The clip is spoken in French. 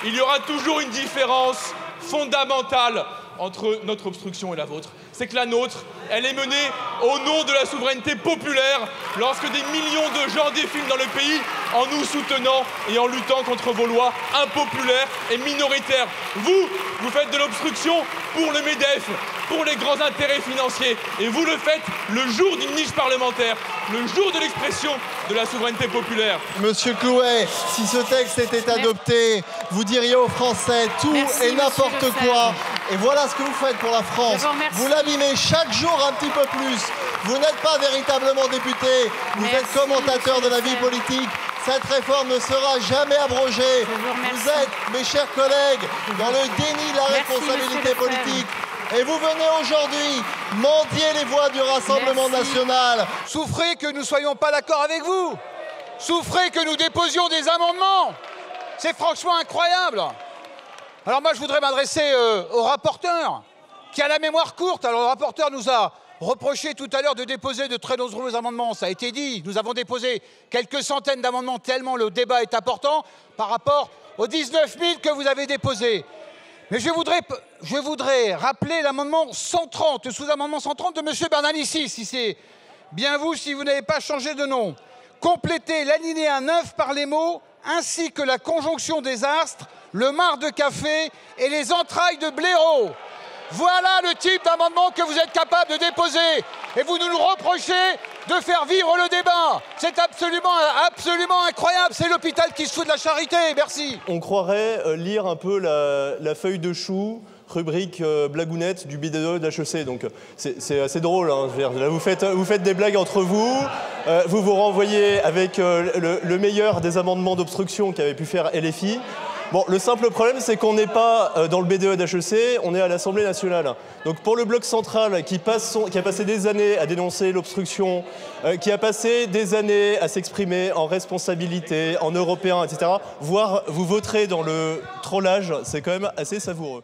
il y aura toujours une différence fondamentale entre notre obstruction et la vôtre. C'est que la nôtre, elle est menée au nom de la souveraineté populaire, lorsque des millions de gens défilent dans le pays en nous soutenant et en luttant contre vos lois impopulaires et minoritaires. Vous faites de l'obstruction pour le MEDEF, pour les grands intérêts financiers, et vous le faites le jour d'une niche parlementaire, le jour de l'expression de la souveraineté populaire. Monsieur Clouet, si ce texte était adopté, vous diriez aux Français tout et n'importe quoi. Et voilà ce que vous faites pour la France. Vous l'abîmez chaque jour un petit peu plus. Vous n'êtes pas véritablement député, vous êtes commentateur de la vie politique. Cette réforme ne sera jamais abrogée. Vous êtes, mes chers collègues, dans le déni de la responsabilité politique. Et vous venez aujourd'hui mendier les voix du Rassemblement national. Souffrez que nous ne soyons pas d'accord avec vous. Souffrez que nous déposions des amendements. C'est franchement incroyable. Alors moi, je voudrais m'adresser au rapporteur, qui a la mémoire courte. Alors le rapporteur nous a reproché tout à l'heure de déposer de très nombreux amendements. Ça a été dit, nous avons déposé quelques centaines d'amendements tellement le débat est important par rapport aux 19 000 que vous avez déposés. Mais je voudrais rappeler l'amendement 130, le sous-amendement 130 de M. Bernalicis, si c'est bien vous, si vous n'avez pas changé de nom. Complétez l'alinéa 9 par les mots « ainsi que la conjonction des astres, le marc de café et les entrailles de blaireau ». Voilà le type d'amendement que vous êtes capable de déposer. Et vous nous reprochez de faire vivre le débat. C'est absolument incroyable. C'est l'hôpital qui se fout de la charité. Merci. On croirait lire un peu la feuille de chou, rubrique blagounette du BDE d'HEC. Donc c'est assez drôle. Hein. Là, vous faites des blagues entre vous. Vous vous renvoyez avec le meilleur des amendements d'obstruction qu'avait pu faire LFI. Bon, le simple problème, c'est qu'on n'est pas dans le BDE d'HEC, on est à l'Assemblée nationale. Donc pour le bloc central qui a passé des années à dénoncer l'obstruction, qui a passé des années à s'exprimer en responsabilité, en européen, etc., voire vous voterez dans le trollage, c'est quand même assez savoureux.